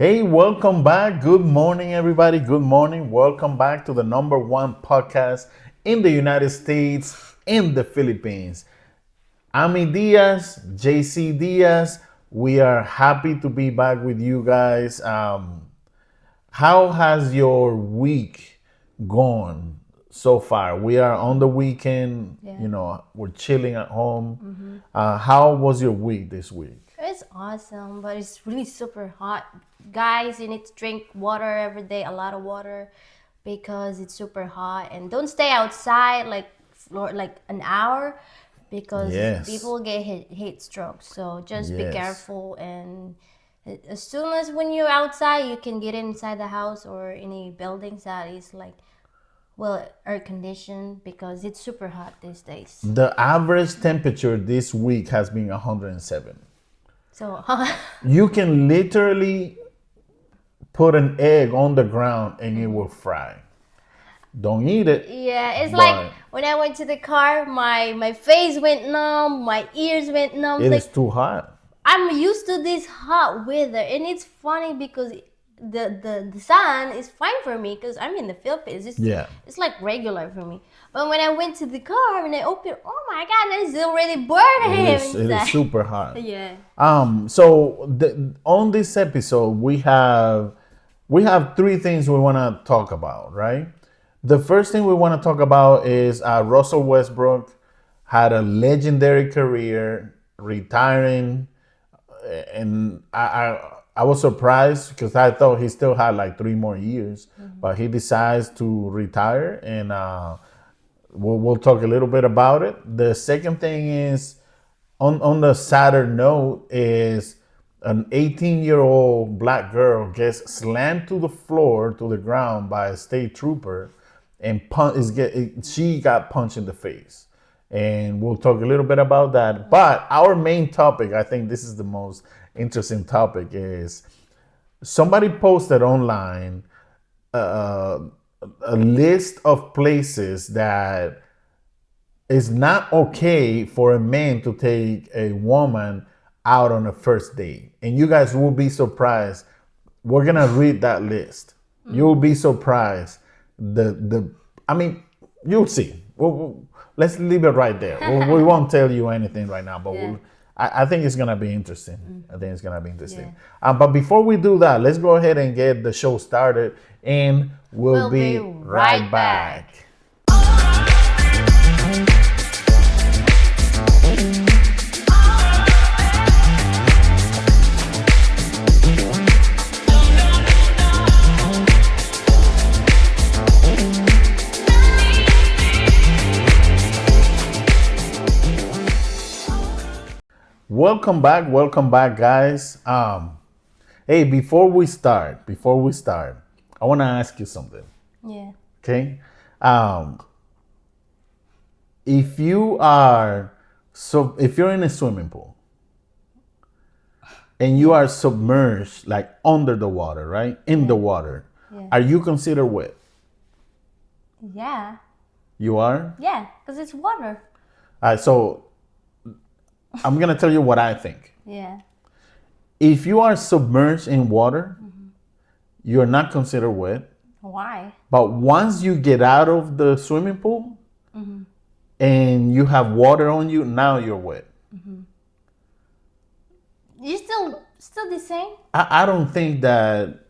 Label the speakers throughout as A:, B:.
A: Hey, welcome back. Good morning, everybody. Good morning. Welcome back to the number one podcast in the United States, in the Philippines. AMIE Diaz, JC Diaz. We are happy to be back with you guys. How has your week gone so far? We are on the weekend.
B: Yeah.
A: We're chilling at home. How was your week this week?
B: It's awesome, but it's really super hot. Guys, you need to drink water every day, a lot of water, because it's super hot. And don't stay outside like an hour, because
A: Yes.
B: people get heat stroke. So just be
A: Yes.
B: careful. And as soon as when you're outside, you can get inside the house or any buildings that is air conditioned, because it's super hot these days.
A: The average temperature this week has been 107.
B: So
A: You can literally put an egg on the ground and it will fry. Don't eat it.
B: yeah, it's
A: But
B: like when I went to the car, my face went numb, my ears went numb.
A: it
B: Like
A: is too hot.
B: I'm used to this hot weather, and it's funny because the sun is fine for me because I'm in the Philippines. It's like regular for me. But when I went to the car and I opened, oh my God, it's already burning
A: It is
B: inside.
A: super hot.
B: Yeah.
A: On this episode we have three things we want to talk about, right? The first thing we want to talk about is Russell Westbrook had a legendary career, retiring, and I was surprised because I thought he still had like 3 more years, but he decides to retire, and we'll talk a little bit about it. The second thing is on the sadder note is an 18-year-old black girl gets slammed to the floor, to the ground, by a state trooper, and she got punched in the face. And we'll talk a little bit about that. But our main topic, I think this is the most interesting topic, is somebody posted online a list of places that it's not okay for a man to take a woman out on a first date. And you guys will be surprised. We're gonna read that list. You'll be surprised. You'll see. Let's leave it right there. We won't tell you anything right now, but
B: Yeah.
A: I think it's gonna be interesting. I think it's gonna be interesting. But before we do that, let's go ahead and get the show started, and we'll be right back. Welcome back, guys. Hey, before we start, I want to ask you something.
B: Yeah.
A: Okay, if you're in a swimming pool and you are submerged, like under the water, right, in the water,
B: Yeah.
A: are you considered wet?
B: Yeah.
A: You are.
B: Yeah. Because it's water.
A: All right, so I'm gonna tell you what I think.
B: Yeah.
A: If you are submerged in water, you're not considered wet.
B: Why?
A: But once you get out of the swimming pool and you have water on you, now you're wet.
B: You still the same?
A: I don't think that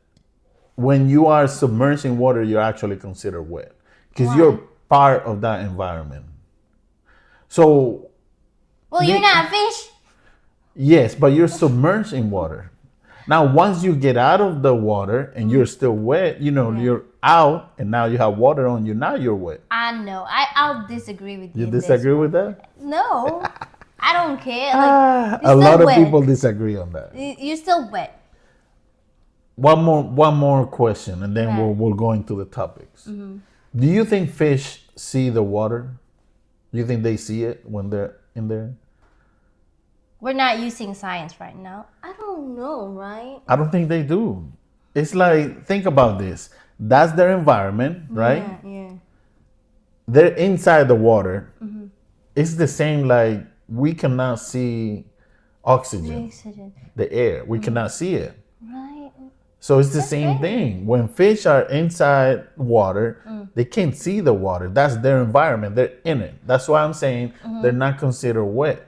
A: when you are submerged in water, you're actually considered wet because
B: Why?
A: you're part of that environment. So,
B: Well, you're not a fish.
A: yes, but you're submerged in water. Now, once you get out of the water and you're still wet, you're out and now you have water on you, now you're wet.
B: I know. I'll disagree with you.
A: You
B: in this
A: disagree
B: one.
A: with that?
B: No, I don't care. Like,
A: A
B: you're
A: lot
B: still
A: of
B: wet.
A: people disagree on that.
B: You're still wet.
A: One more question, and then
B: Right.
A: we'll go into the topics. Do you think fish see the water? Do you think they see it when they're in there?
B: We're not using science right now. I don't know, right?
A: I don't think they do. It's like, think about this. That's their environment, right?
B: Yeah.
A: They're inside the water. It's the same, like we cannot see oxygen,
B: Oxygen.
A: the air. We cannot see it.
B: Right.
A: So it's the
B: That's
A: same
B: crazy.
A: thing. When fish are inside water, they can't see the water. That's their environment. They're in it. That's why I'm saying they're not considered wet.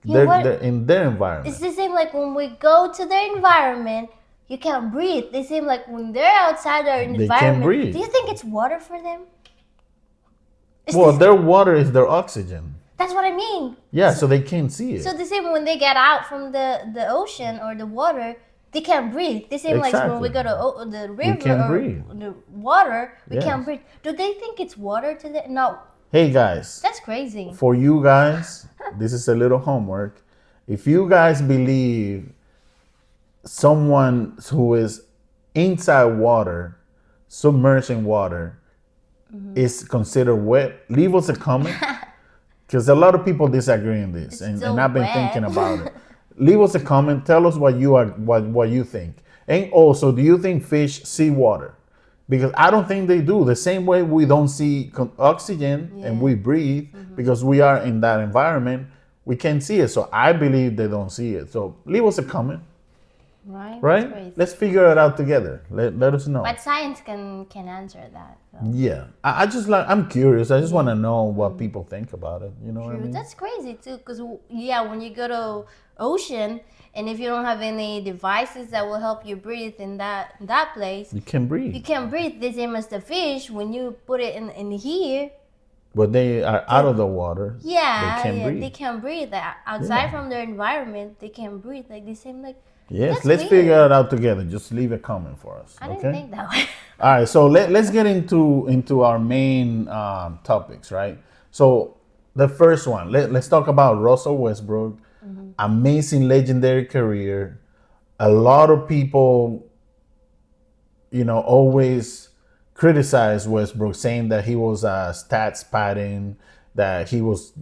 B: Yeah,
A: They're
B: what?
A: in their
B: It's
A: environment.
B: the same like when we go to their environment, you can't breathe. They seem like when they're outside their
A: They can't
B: environment, do
A: breathe.
B: you think it's water for them? It's
A: Well,
B: this,
A: their water is their oxygen.
B: that's what I mean.
A: Yeah, so they can't see
B: So
A: it.
B: the same when they get out from the ocean or the water, they can't breathe. The same like when we
A: Exactly.
B: go to the
A: We
B: river
A: can
B: or
A: breathe.
B: the water, we
A: Yes.
B: can't breathe. Do they think it's water to them? No,
A: Hey guys,
B: that's crazy.
A: for you guys, this is a little homework. If you guys believe someone who is inside water, submerged in water, is considered wet, leave us a comment. Because a lot of people disagree in this,
B: It's
A: and
B: still
A: I've been
B: wet.
A: thinking about it. Leave us a comment. Tell us what you are, what you think, and also, do you think fish see water? Because I don't think they do. The same way we don't see oxygen and we breathe because we are in that environment, we can't see it. So I believe they don't see it. So leave us a comment,
B: Right? That's
A: right?
B: crazy.
A: Let's figure it out together. Let us know.
B: But science can answer that. So.
A: Yeah, I just like, I'm curious. I just want to know what people think about it. You know what I
B: True.
A: mean?
B: That's crazy too, because yeah, when you go to ocean and if you don't have any devices that will help you breathe in that place,
A: You can
B: you
A: breathe,
B: can't breathe the same as the fish. When you put it in here,
A: but they are out of the water.
B: yeah,
A: They can't breathe.
B: they can't breathe. Outside
A: Yeah.
B: from their environment, they can't breathe. Like the same, like
A: Yes,
B: that's
A: let's
B: weird.
A: figure it out together. Just leave a comment for us.
B: I didn't
A: Okay.
B: think that way.
A: All right. So let's get into our main topics, right? So the first one, let's talk about Russell Westbrook. Amazing, legendary career. A lot of people, always criticize Westbrook, saying that he was stats padding, that he was,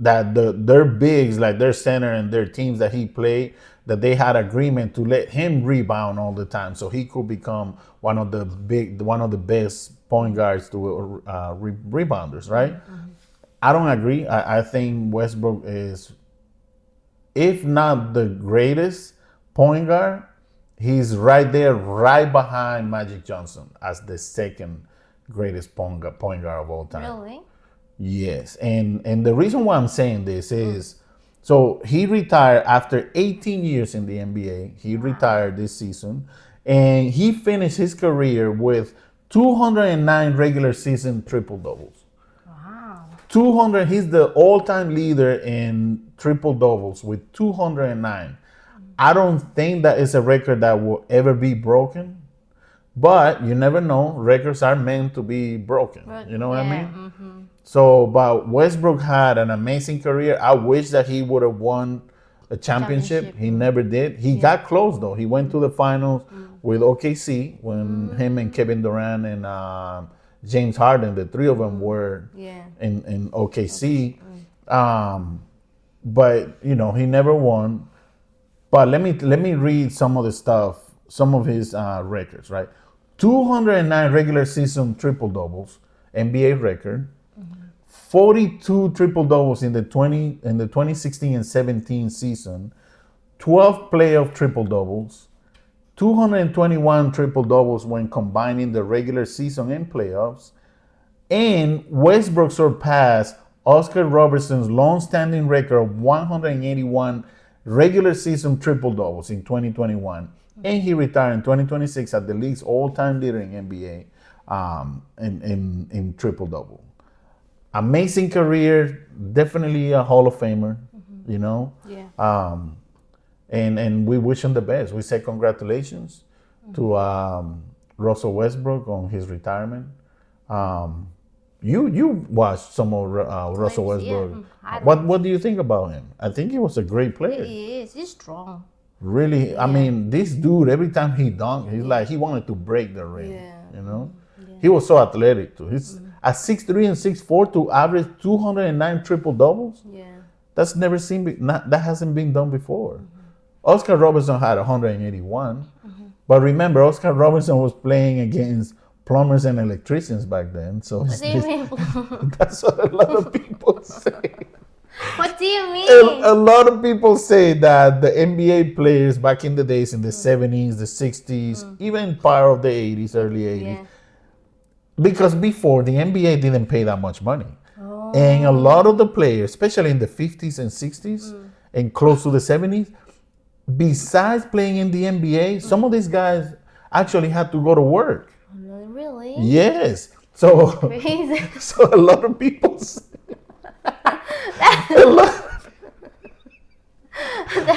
A: that their bigs, like their center and their teams that he played, that they had agreement to let him rebound all the time, so he could become one of the best point guards to rebounders, right? I don't agree. I think Westbrook is, if not the greatest point guard, he's right there, right behind Magic Johnson as the second greatest point guard of all time.
B: Really?
A: Yes, and the reason why I'm saying this is, so he retired after 18 years in the NBA. He retired this season, and he finished his career with 209 regular season triple doubles.
B: Wow.
A: 200. He's the all-time leader in triple doubles with 209. I don't think that is a record that will ever be broken, but you never know. Records are meant to be broken. You know what I mean? So, but Westbrook had an amazing career. I wish that he would have won a championship. He never did. He got close though. He went to the finals with OKC when him and Kevin Durant and James Harden, the three of them were in OKC. But he never won. But let me read some of the stuff, some of his records. Right, 209 regular season triple doubles, NBA record. 42 triple doubles in the 2016 and 17 season, 12 playoff triple doubles, 221 triple doubles when combining the regular season and playoffs, and Westbrook surpassed Oscar Robertson's long-standing record of 181 regular season triple doubles in 2021, and he retired in 2026 as the league's all-time leader in NBA in triple double. Amazing career, definitely a Hall of Famer,
B: Yeah.
A: and we wish him the best. We say congratulations to Russell Westbrook on his retirement. You watched some of Russell
B: Clips, yeah.
A: Westbrook.
B: Highlights.
A: What do you think about him? I think he was a great player.
B: He is. He's strong.
A: Really, I mean, this dude, every time he dunked, he's like, he wanted to break the rim.
B: Yeah.
A: He was so athletic too. He's at 6'3" and 6'4" to average 209 triple doubles.
B: Yeah.
A: That's never seen. That hasn't been done before. Oscar Robertson had 181, but remember, Oscar Robertson was playing against plumbers and electricians back then. So
B: What do you mean?
A: that's what a lot of people say.
B: What do you mean?
A: A lot of people say that the NBA players back in the days, in the 70s, the 60s, even part of the 80s, early 80s,
B: Yeah.
A: because before the NBA didn't pay that much money. And a lot of
B: Oh.
A: the players, especially in the 50s and 60s and close to the 70s, besides playing in the NBA, some of these guys actually had to go to work.
B: Really?
A: Yes.
B: That's
A: So,
B: crazy.
A: so a lot of people, a lot,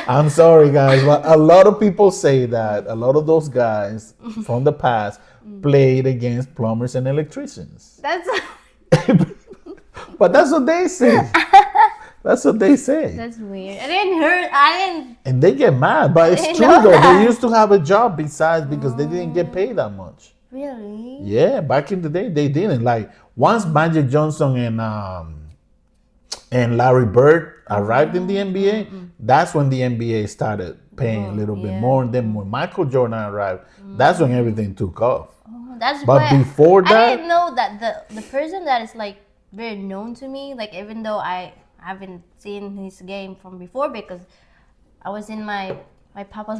A: I'm sorry, guys, but a lot of people say that a lot of those guys from the past played against plumbers and electricians.
B: That's
A: But that's what they say. That's what they say.
B: that's weird. I didn't hear. I
A: And they get mad, but it's
B: didn't
A: true
B: know
A: though. They
B: that.
A: used to have a job besides because they didn't get paid that much.
B: Really?
A: Yeah, back in the day they didn't. Like once Magic Johnson and Larry Bird arrived in the NBA, that's when the NBA started paying a little bit
B: yeah.
A: more. And then when Michael Jordan arrived, that's when everything took off.
B: Oh, that's
A: But
B: why
A: before
B: I
A: that,
B: didn't know that the person that is like very known to me, like even though I haven't seen his game from before because I was in my papa's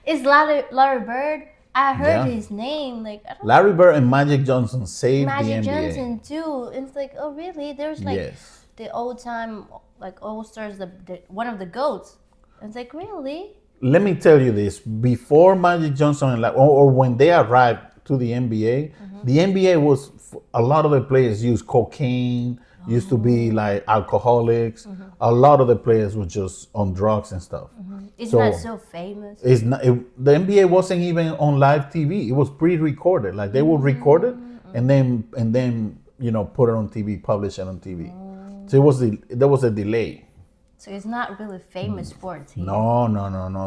B: is Larry Bird. I heard
A: Yeah.
B: his name, like I don't
A: Larry Bird and Magic Johnson saved the
B: Magic
A: NBA.
B: Johnson too. It's like, oh really? There's like
A: Yes.
B: the old time like All Stars, the one of the goats. It's like really?
A: Let me tell you this: before Magic Johnson and or when they arrived to the NBA, the NBA was a lot of the players used cocaine, used to be like alcoholics. A lot of the players were just on drugs and stuff.
B: It's
A: So
B: not so famous.
A: it's not, the NBA wasn't even on live TV. It was pre-recorded. Like they would record it and then put it on TV, publish it on TV. So there was a delay.
B: So it's not really famous sports here.
A: No.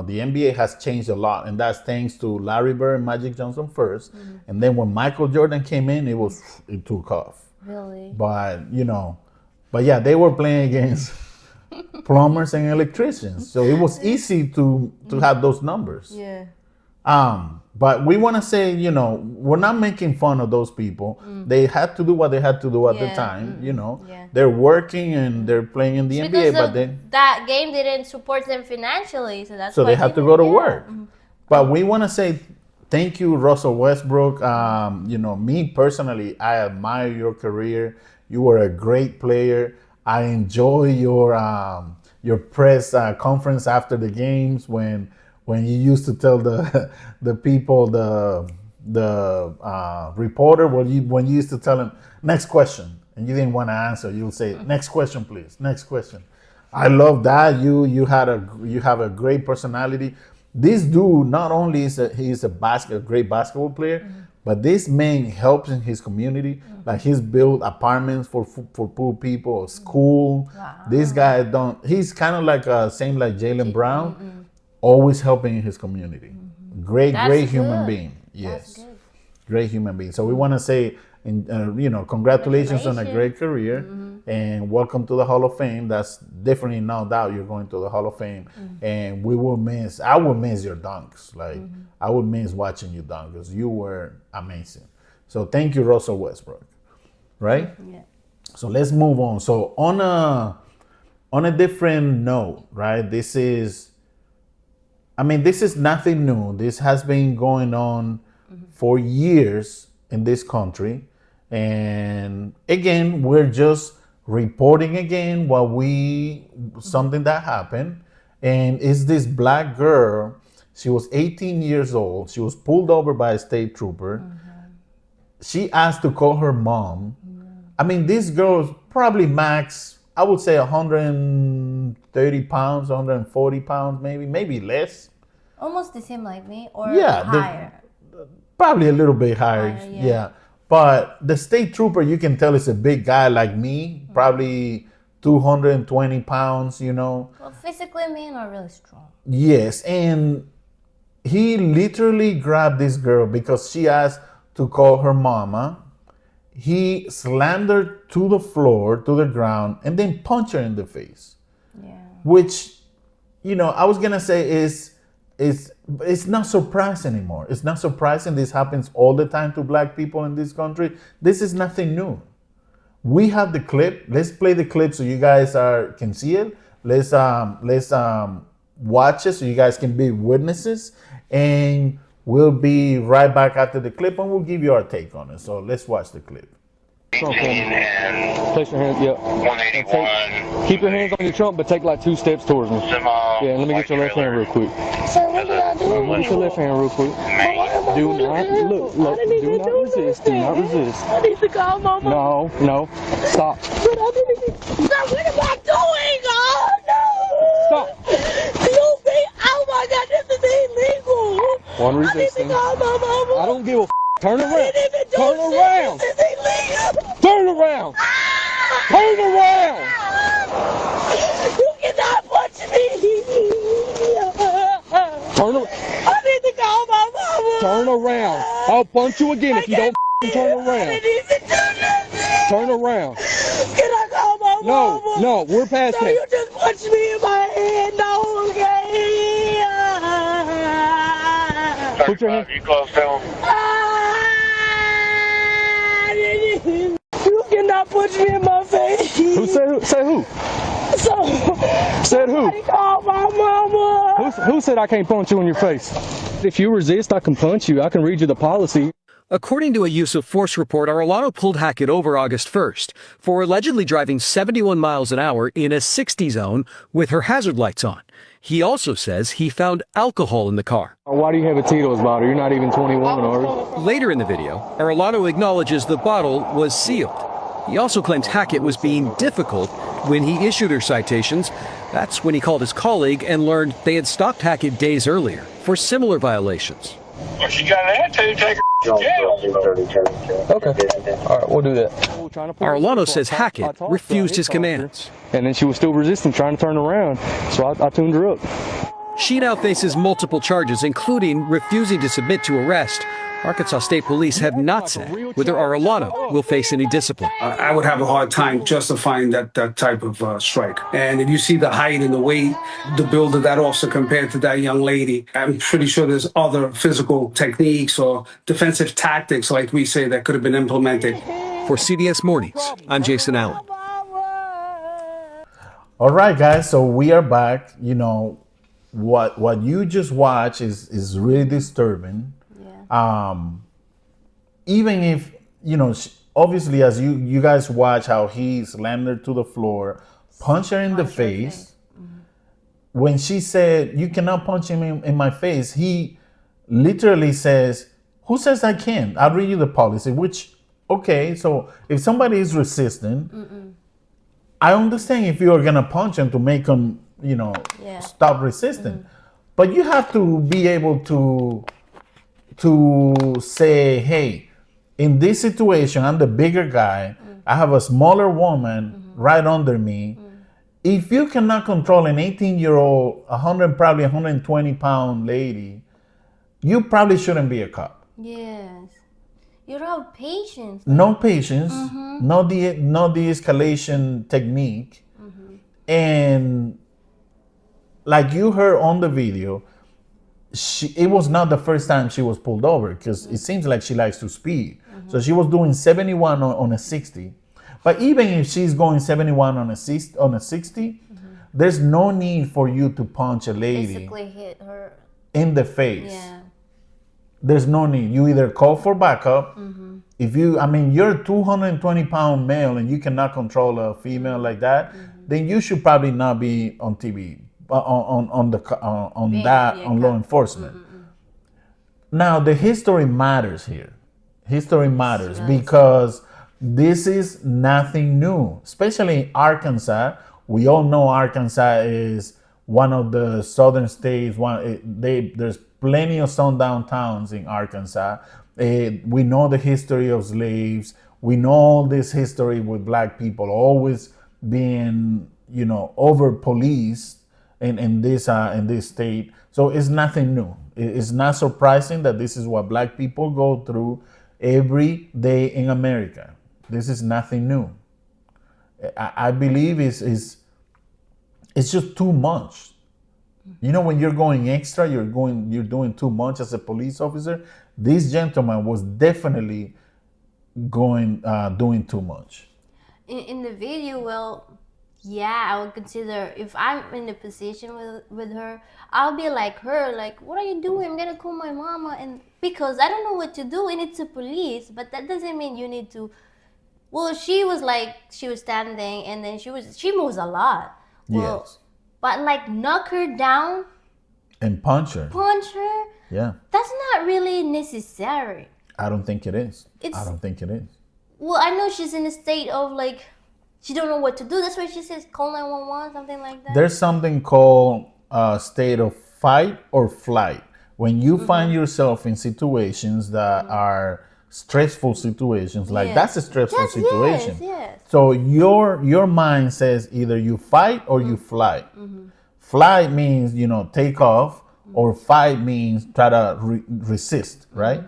A: The NBA has changed a lot, and that's thanks to Larry Bird and Magic Johnson first, and then when Michael Jordan came in, it took off.
B: Really?
A: But yeah, they were playing against plumbers and electricians, so it was easy to have those numbers.
B: Yeah.
A: But we want to say, we're not making fun of those people. They had to do what they had to do at the
B: Yeah.
A: time.
B: Yeah.
A: They're working and they're playing in the
B: It's
A: NBA,
B: because
A: but
B: of
A: then
B: that game didn't support them financially, so that's
A: so
B: why
A: they had to
B: didn't-
A: go to
B: yeah.
A: work. But we want to say thank you, Russell Westbrook. Me personally, I admire your career. You were a great player. I enjoy your press conference after the games when you used to tell the people the reporter when you used to tell him next question and you didn't want to answer, you would say next question, please, next question. I love that. You have a great personality. This dude not only he's a great basketball player, but this man helps in his community. Like he's built apartments for poor people, a school.
B: Wow.
A: This guy he's kind of like same like Jaylen Brown, always helping in his community. Great
B: That's
A: human
B: good.
A: being.
B: That's
A: Yes,
B: good.
A: great human being. So we want to say, congratulations on a great career and welcome to the Hall of Fame. That's definitely no doubt you're going to the Hall of Fame, and I will miss your dunks. Like I would miss watching you dunk because you were amazing. So thank you, Russell Westbrook. Right.
B: Yeah.
A: So let's move on. So on a different note, right? This is nothing new. This has been going on for years in this country. And again, we're just reporting again something that happened. And it's this black girl. She was 18 years old. She was pulled over by a state trooper. She asked to call her mom. This girl's probably max, I would say 130 pounds, 140 pounds, maybe less.
B: Almost the same like me, or
A: Yeah,
B: higher.
A: Probably a little bit higher.
B: Higher, yeah.
A: Yeah. But the state trooper, you can tell is a big guy like me, probably 220 pounds,
B: Well, physically, men are really strong.
A: Yes. And he literally grabbed this girl because she asked to call her mama. He slammed her to the floor, to the ground, and then punched her in the face.
B: Yeah.
A: Which, I was gonna say it's not surprising anymore. It's not surprising. This happens all the time to black people in this country. This is nothing new. We have the clip. Let's play the clip so you guys can see it. Let's watch it so you guys can be witnesses, and we'll be right back after the clip, and we'll give you our take on it. So let's watch the clip.
C: Okay. Place your hands, yep. 181. Keep your hands on your trunk, but take like 2 steps towards me. Yeah, let me get your left hand real quick.
D: So what did I do?
C: Let me get your left hand real quick. Do not, look, do not resist, do not resist.
D: I need to call my mom.
C: No, stop.
D: But I didn't even, stop, what am I doing? Oh, no.
C: Stop.
D: You think, oh my God, this is illegal.
C: One
D: I need
C: resisting.
D: to call my mama.
C: I don't give a f. Turn
D: I
C: around.
D: didn't even do
C: Turn
D: shit.
C: around.
D: This is illegal.
C: Turn around. Turn around.
D: You cannot punch me.
C: Turn around.
D: I need to call my mama.
C: Turn around. I'll punch you again if you don't turn
D: I
C: around.
D: didn't even do nothing.
C: Turn around.
D: Can I call my mama?
C: No, we're past
D: No,
C: that.
D: you just punched me in my head. No, okay.
C: Put your hand.
E: You close to him?
D: You cannot punch me in my face.
C: Who said who? Say who?
D: So,
C: Said who?
D: somebody call my mama.
C: Who said I can't punch you in your face? If you resist, I can punch you. I can read you the policy.
F: According to a use of force report, Arellano pulled Hackett over August 1st for allegedly driving 71 miles an hour in a 60 zone with her hazard lights on. He also says he found alcohol in the car.
C: Why do you have a Tito's bottle? You're not even 21, are you?
F: Later in the video, Arellano acknowledges the bottle was sealed. He also claims Hackett was being difficult when he issued her citations. That's when he called his colleague and learned they had stopped Hackett days earlier for similar violations.
E: If she got an attitude, take her to jail.
C: Okay. All right, we'll do that.
F: Arellano says Hackett refused his commands.
C: And then she was still resisting, trying to turn around. So I tuned her up.
F: She now faces multiple charges, including refusing to submit to arrest. Arkansas State Police have not said whether Arellano will face any discipline.
G: I would have a hard time justifying that type of strike. And if you see the height and the weight, the build of that officer compared to that young lady, I'm pretty sure there's other physical techniques or defensive tactics, like we say, that could have been implemented.
F: For CBS Mornings, I'm Jason Allen.
A: All right, guys. So we are back. You know, what you just watched is really disturbing. Even if, you know, obviously as you guys watch how he slammed her to the floor, punch her in the face. When she said, you cannot punch him in my face, he literally says, who says I can? I'll read you the policy, which, okay, so if somebody is resisting, I understand if you're gonna punch him to make him, you know, stop resisting. But you have to be able to say, hey, in this situation, I'm the bigger guy. I have a smaller woman right under me. If you cannot control an 18-year-old, probably 120-pound lady, you probably shouldn't be a cop.
B: Yes. You don't have patience.
A: No patience, no de-escalation technique. And like you heard on the video, it was not the first time she was pulled over, because it seems like she likes to speed. So she was doing 71 on a 60. But even if she's going 71 on a 60, there's no need for you to punch a lady
B: Basically hit her
A: in the face.
B: Yeah.
A: There's no need. You either call for backup. If you're a 220-pound male and you cannot control a female like that, then you should probably not be on TV, on law enforcement. Now the history matters here. History matters because this is nothing new, especially in Arkansas. We all know Arkansas is one of the southern states. There's plenty of sundown towns in Arkansas. We know the history of slaves. We know all this history with black people always being, you know, over policed in this state. So it's nothing new. It's not surprising that this is what black people go through every day in America. This is nothing new. I believe it's just too much. You know, when you're going extra, you're doing too much as a police officer. This gentleman was definitely doing too much.
B: in the video, well, yeah, I would consider if I'm in a position with her, I'll be like her, like, what are you doing? I'm gonna call my mama, and because I don't know what to do, and it's a police, but that doesn't mean you need to. Well, she was like, she was standing, and then she moves a lot. Well,
A: Yes.
B: but like knock her down,
A: And punch her.
B: punch her,
A: Yeah.
B: that's not really necessary.
A: I don't think it is.
B: It's
A: I don't think it is.
B: Well, I know she's in a state of like, she don't know what to do. That's why she says call 911, something like that.
A: There's something called a state of fight or flight. When you find yourself in situations that are stressful situations, like
B: Yes.
A: that's a stressful
B: Yes,
A: situation.
B: yes.
A: So your mind says either you fight or you fly. Fly means, take off, or fight means try to resist, right?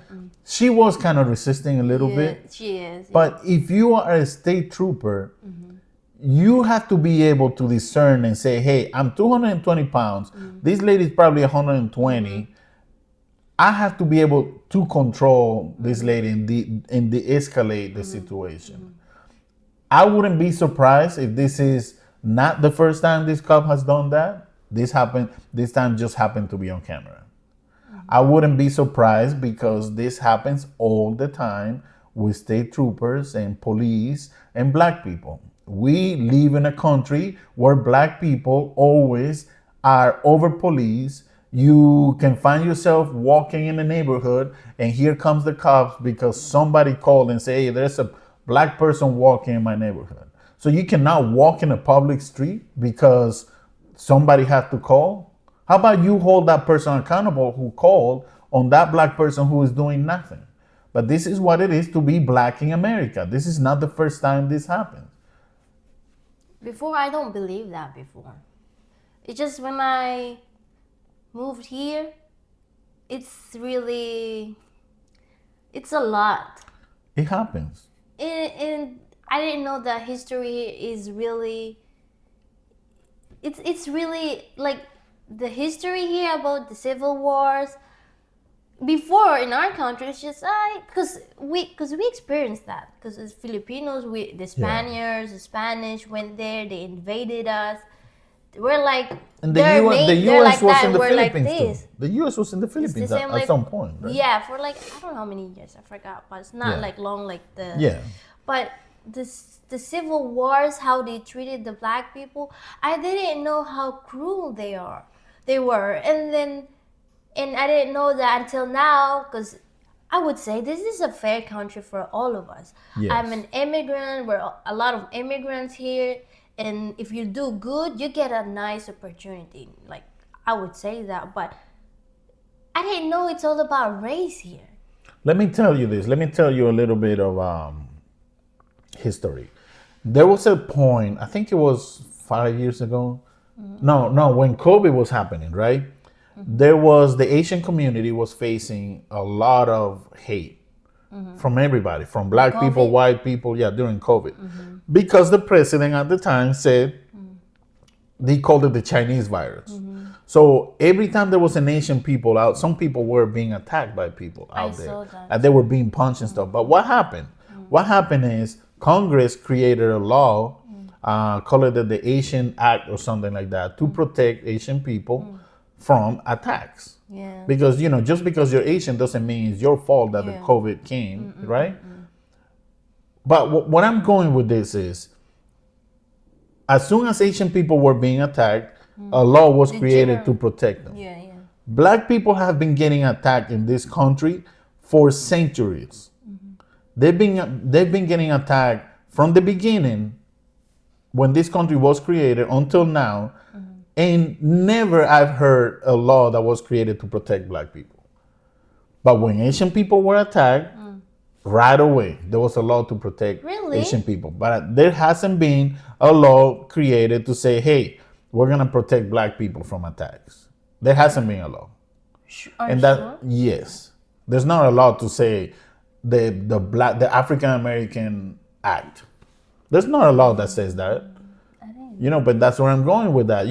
A: She was kind of resisting a little bit.
B: She is.
A: But if you are a state trooper, you have to be able to discern and say, hey, I'm 220 pounds. This lady's probably 120. I have to be able to control this lady and de-escalate the situation. I wouldn't be surprised if this is not the first time this cop has done that. This time just happened to be on camera. I wouldn't be surprised because this happens all the time with state troopers and police and black people. We live in a country where black people always are over police. You can find yourself walking in the neighborhood and here comes the cops because somebody called and say, hey, there's a black person walking in my neighborhood. So you cannot walk in a public street because somebody had to call. How about you hold that person accountable who called on that black person who is doing nothing? But this is what it is to be black in America. This is not the first time this happened.
B: Before, I don't believe that before. It's just when I moved here, it's a lot.
A: It happens.
B: And I didn't know that history is really, it's really like the history here about the civil wars. Before in our country, it's just because we experienced that because as Filipinos, the Spaniards, the Spanish went there, they invaded us. We're like
A: And
B: the
A: U.S. was in the
B: we're like
A: Philippines
B: this.
A: too. The U.S. was in the
B: It's
A: Philippines
B: the same,
A: at some point, right?
B: Yeah, for like I don't know how many years, I forgot, but it's not
A: Yeah.
B: like long like the
A: Yeah.
B: But the civil wars, how they treated the black people, I didn't know how cruel they were, and I didn't know that until now, because I would say this is a fair country for all of us.
A: Yes.
B: I'm an immigrant. We're a lot of immigrants here, and if you do good, you get a nice opportunity. Like I would say that, but I didn't know it's all about race here.
A: Let me tell you this. Let me tell you a little bit of history. There was a point, I think it was 5 years ago. No, when COVID was happening, right? There was the Asian community was facing a lot of hate from everybody, from black people,
B: COVID?
A: white people, during COVID. Because the president at the time said they called it the Chinese virus. So every time there was an Asian people out, some people were being attacked by people out there.
B: saw that.
A: And they were being punched and stuff. But what happened? What happened is Congress created a law, call it the Asian Act or something like that, to protect Asian people from attacks.
B: Yeah.
A: Because, just because you're Asian doesn't mean it's your fault that the COVID came, right? But what I'm going with this is, as soon as Asian people were being attacked, a law was created to protect them.
B: Yeah.
A: Black people have been getting attacked in this country for centuries. They've been getting attacked from the beginning when this country was created until now, and never I've heard a law that was created to protect black people. But when Asian people were attacked, right away there was a law to protect
B: Really?
A: Asian people. But there hasn't been a law created to say, hey, we're gonna protect black people from attacks. There hasn't been a law.
B: Are
A: And
B: you
A: that
B: sure?
A: yes, there's not a law to say the African American Act. There's not a law that says that. But that's where I'm going with that.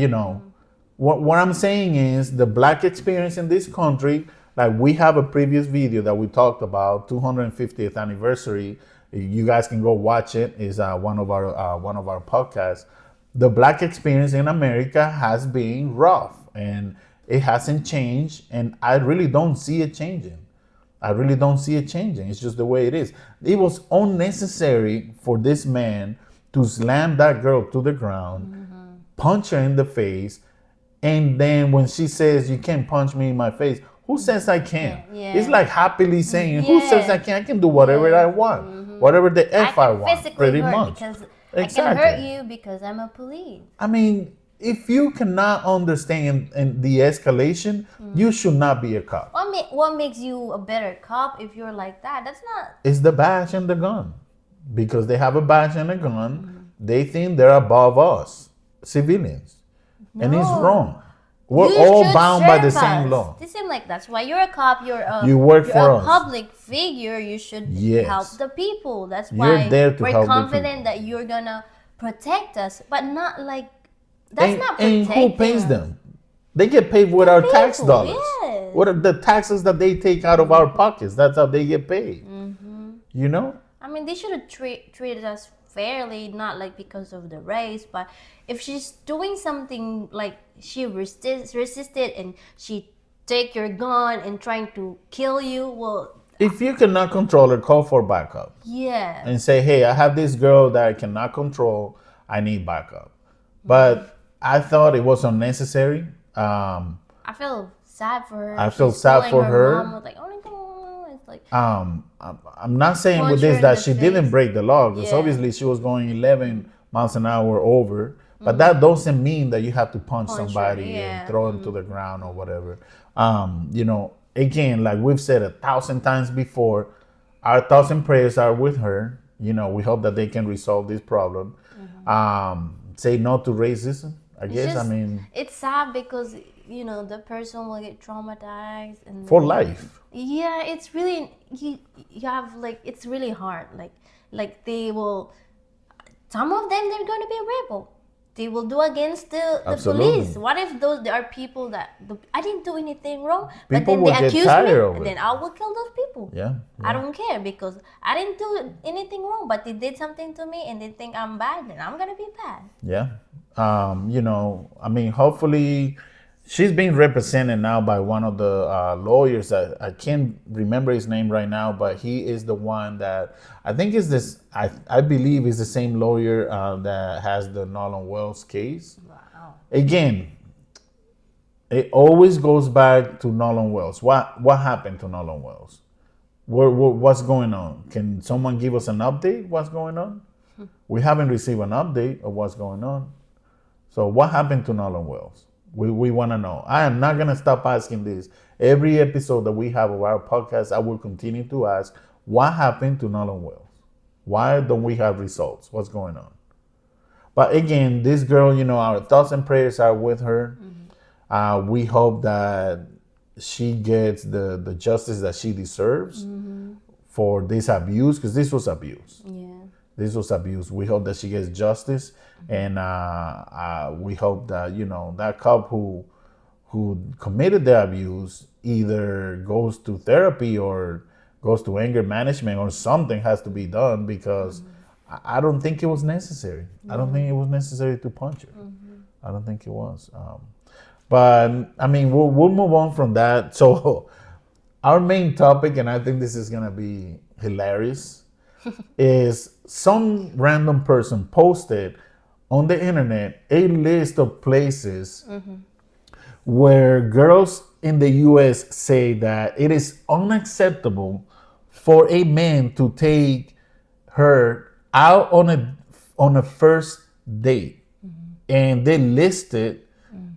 A: What I'm saying is the black experience in this country. Like we have a previous video that we talked about 250th anniversary You guys can go watch it. It's one of our podcasts. The black experience in America has been rough, and it hasn't changed. And I really don't see it changing. I really don't see it changing. It's just the way it is. It was unnecessary for this man to slam that girl to the ground, punch her in the face, and then when she says, "You can't punch me in my face," who says I can?
B: Yeah.
A: It's like happily saying, "Who says I can? I can do whatever I want, whatever the F I want."
B: Physically
A: Pretty
B: hurt
A: much.
B: because
A: Exactly.
B: I can hurt you because I'm a police.
A: I mean, if you cannot understand and the escalation, you should not be a cop.
B: What makes you a better cop if you're like that? That's not.
A: It's the badge and the gun. Because they have a badge and a gun, they think they're above us, civilians. And it's wrong. We're
B: You
A: all
B: should
A: bound by the
B: serve
A: same
B: us.
A: law.
B: This seems like that's why you're a cop.
A: You work
B: you're
A: for
B: a
A: us.
B: public figure. You should
A: Yes.
B: help the people. That's
A: You're
B: why
A: there to
B: we're
A: help the
B: confident
A: people.
B: that you're gonna protect us, but not like that's
A: And,
B: not
A: and
B: protecting.
A: who pays
B: us.
A: them? They get paid with our tax
B: people,
A: dollars.
B: yes.
A: What are the taxes that they take out of our pockets? That's how they get paid. You know?
B: I mean, they should have treated us fairly, not like because of the race, but if she's doing something like she resisted and she take your gun and trying to kill you, well,
A: If you cannot control her, call for backup.
B: yeah.
A: And say, "Hey, I have this girl that I cannot control. I need backup." But I thought it was unnecessary.
B: I feel sad for her.
A: I feel
B: She's
A: sad
B: calling
A: for her.
B: Mom was like, "Only thing," it's like,
A: I'm not saying with
B: Punch her
A: this
B: in
A: that
B: the
A: she
B: face.
A: didn't break the law, because
B: Yeah.
A: obviously she was going 11 miles an hour over. But that doesn't mean that you have to punch
B: Punch her,
A: somebody
B: yeah.
A: and throw them to the ground or whatever. Again, like we've said 1,000 times before, our thoughts and prayers are with her. We hope that they can resolve this problem. Say no to racism. I guess.
B: just-
A: I mean,
B: it's sad because the person will get traumatized and
A: for life.
B: yeah, it's really you have like it's really hard. Like they will. Some of them they're going to be a rebel. They will do against the
A: Absolutely.
B: police. What if there are people that I didn't do anything wrong,
A: People
B: but then
A: will
B: they
A: get
B: accuse
A: tired
B: me,
A: of
B: and
A: it.
B: then I will kill those people.
A: Yeah.
B: I don't care because I didn't do anything wrong, but they did something to me, and they think I'm bad, then I'm gonna be bad.
A: Yeah. Hopefully she's being represented now by one of the lawyers. I can't remember his name right now, but he is the one that I think is this. I believe is the same lawyer that has the Nolan Wells case.
B: Wow.
A: Again, it always goes back to Nolan Wells. What happened to Nolan Wells? What's going on? Can someone give us an update? What's going on? We haven't received an update of what's going on. So what happened to Nolan Wells? We want to know. I am not going to stop asking this. Every episode that we have of our podcast, I will continue to ask, what happened to Nolan Wells? Why don't we have results? What's going on? But again, this girl, our thoughts and prayers are with her. We hope that she gets the justice that she deserves for this abuse, because this was abuse.
B: Yeah.
A: This was abuse. We hope that she gets justice, and we hope that that cop who committed the abuse either goes to therapy or goes to anger management, or something has to be done, because I don't think it was necessary. I don't think it was necessary to punch her. I don't think it was. But I mean, we'll move on from that. So our main topic, and I think this is gonna be hilarious, is some random person posted on the internet a list of places where girls in the US say that it is unacceptable for a man to take her out on a first date. And they listed,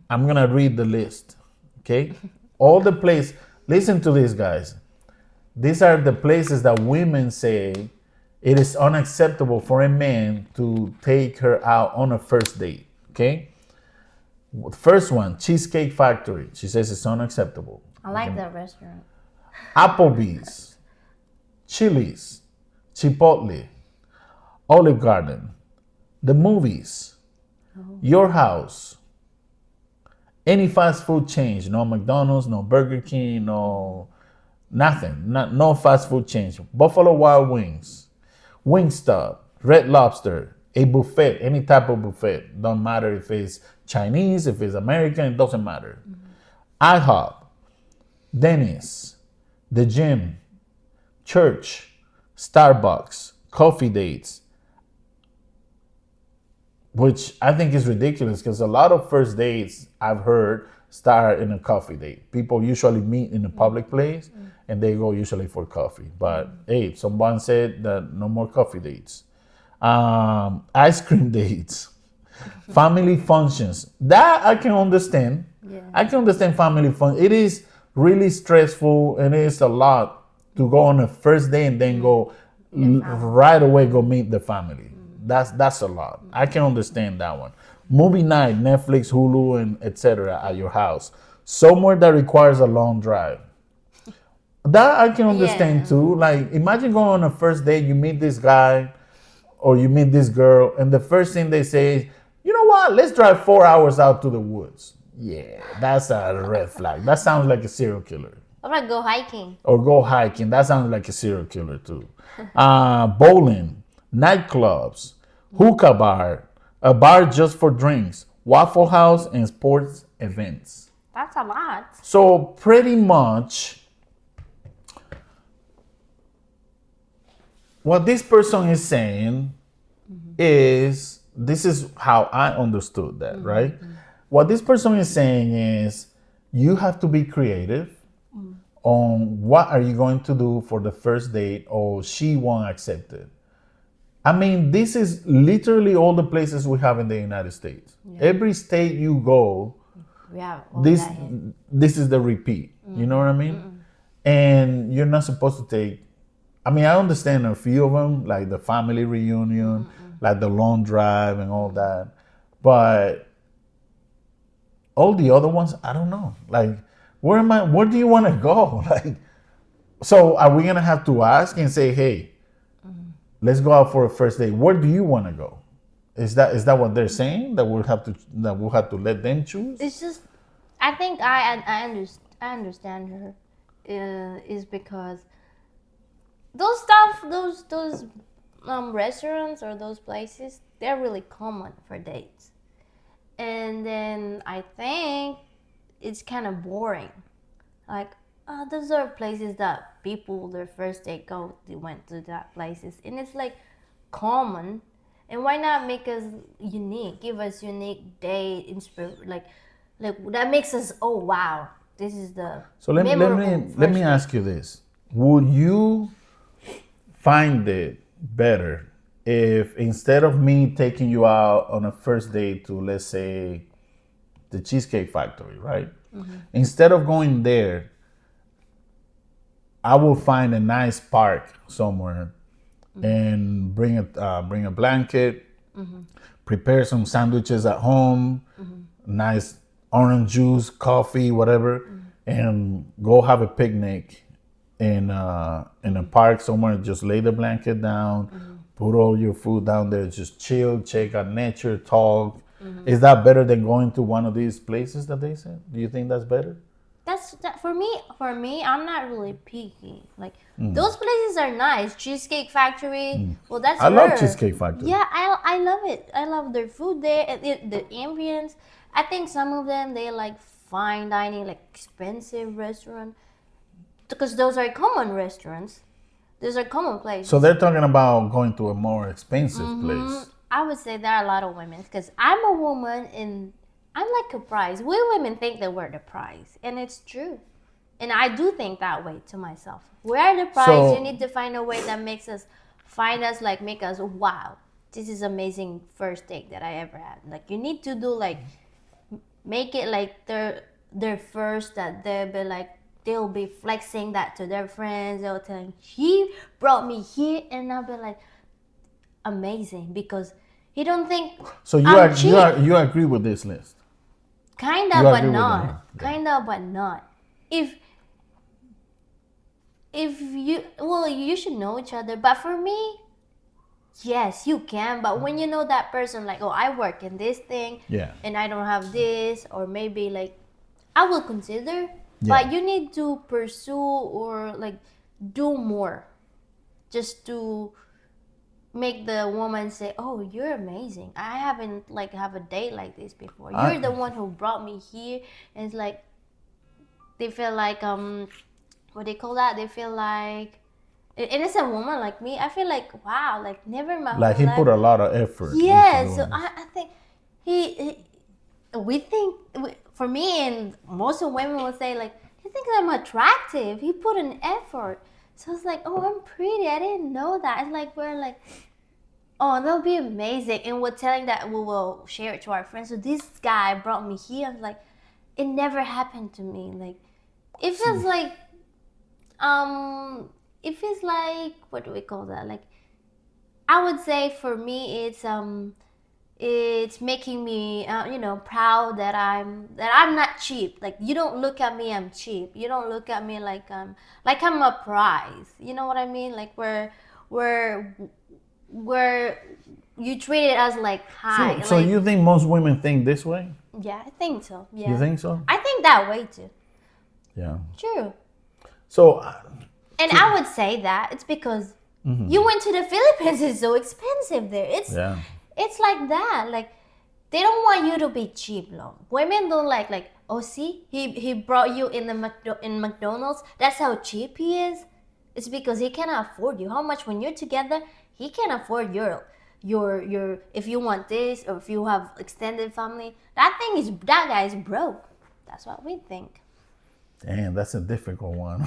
A: I'm gonna read the list, okay? All the places, listen to this, guys. These are the places that women say it is unacceptable for a man to take her out on a first date, okay? First one, Cheesecake Factory. She says it's unacceptable.
B: I like that restaurant.
A: Applebee's, Chili's, Chipotle, Olive Garden, the movies, your house, any fast food chain, no McDonald's, no Burger King, no nothing, no fast food chain, Buffalo Wild Wings, Wingstop, Red Lobster, a buffet, any type of buffet. Don't matter if it's Chinese, if it's American, it doesn't matter. IHOP, Denny's, the gym, church, Starbucks, coffee dates, which I think is ridiculous because a lot of first dates I've heard start in a coffee date. People usually meet in a public place and they go usually for coffee. But hey, someone said that no more coffee dates. Ice cream dates, family functions. That I can understand.
B: Yeah.
A: I can understand family fun. It is really stressful and it's a lot to go on a first day and then go right away go meet the family. That's a lot. I can understand that one. Movie night, Netflix, Hulu, and etc. at your house. Somewhere that requires a long drive. That I can understand too. Like imagine going on a first date, you meet this guy or you meet this girl, and the first thing they say is, you know what, let's drive 4 hours out to the woods. Yeah, that's a red flag. That sounds like a serial killer.
B: I'm gonna go hiking.
A: Or go hiking. That sounds like a serial killer too. Bowling, nightclubs, hookah bar, a bar just for drinks, Waffle House, and sports events.
B: That's a lot.
A: So pretty much what this person is saying is, this is how I understood that, right? What this person is saying is you have to be creative on what are you going to do for the first date or she won't accept it. I mean, this is literally all the places we have in the United States. Every state you go, this is the repeat. You know what I mean? And you're not supposed to take, I mean, I understand a few of them, like the family reunion, like the long drive and all that. But all the other ones, I don't know. Like, where do you want to go? Like, so are we gonna have to ask and say, hey, let's go out for a first date. Where do you want to go? Is that what they're saying? That we'll have to let them choose?
B: It's just, I think I understand her. Is because those restaurants or those places, they're really common for dates. And then I think it's kind of boring. Like, those are places that people, their first date they went to that places. And it's like common. And why not make us unique? Give us unique date, like that makes us, oh wow, this is the
A: So let me ask you this. Would you find it better if instead of me taking you out on a first date to, let's say, the Cheesecake Factory, right? Instead of going there, I will find a nice park somewhere and bring a blanket, prepare some sandwiches at home, nice orange juice, coffee, whatever, and go have a picnic in a park somewhere. Just lay the blanket down, put all your food down there, just chill, check out nature, talk. Is that better than going to one of these places that they said? Do you think that's better?
B: For me, I'm not really picky. Like, those places are nice. Cheesecake Factory. Well, that's
A: I love Cheesecake Factory.
B: Yeah, I love it. I love their food there, and the ambience. I think some of them, they like fine dining, like expensive restaurant, because those are common restaurants. Those are common places.
A: So they're talking about going to a more expensive place.
B: I would say there are a lot of women, because I'm a woman and I'm like a prize. We women think that we're the prize, and it's true. And I do think that way to myself. We're the prize.
A: So,
B: you need to find a way that make us, wow, this is amazing first date that I ever had. Like, you need to do like, make it like their first, that they'll be flexing that to their friends. They'll tell them, he brought me here, and I'll be like, amazing, because he don't think
A: so you agree with this list?
B: Kinda, but not. Yeah. Kinda, but not. If you should know each other. But for me, yes, you can. But when you know that person, like, oh, I work in this thing, and I don't have this, or maybe like, I will consider. But you need to pursue or like do more, just to make the woman say, "Oh, you're amazing. I haven't like have a date like this before.
A: I-
B: You're the one who brought me here." And it's like they feel like what they call that? They feel like an innocent woman like me. I feel like wow, like never in my
A: Like
B: whole
A: he
B: life.
A: put a lot of effort.
B: Yeah,
A: into
B: so
A: doing
B: I think we think for me and most of women will say like he thinks I'm attractive. He put an effort. So it's like, oh, I'm pretty. I didn't know that. It's like we're like, oh, that'll be amazing. And we're telling that we will share it to our friends. So this guy brought me here. I was like, it never happened to me. Like, it feels like, it feels like, what do we call that? Like, I would say for me, it's making me, proud that I'm not cheap. Like, you don't look at me, I'm cheap. You don't look at me like I'm a prize. You know what I mean? Like, where you treat it as like high.
A: So
B: like,
A: you think most women think this way?
B: yeah, I think so. Yeah.
A: You think so?
B: I think that way too.
A: Yeah.
B: True.
A: So
B: And I would say that it's because you went to the Philippines. It's so expensive there. It's like that. Like they don't want you to be cheap, no. Women don't like oh see he brought you in in McDonald's. That's how cheap he is. It's because he cannot afford you. How much when you're together, he can afford your if you want this or if you have extended family. That guy is broke. That's what we think.
A: damn, that's a difficult one.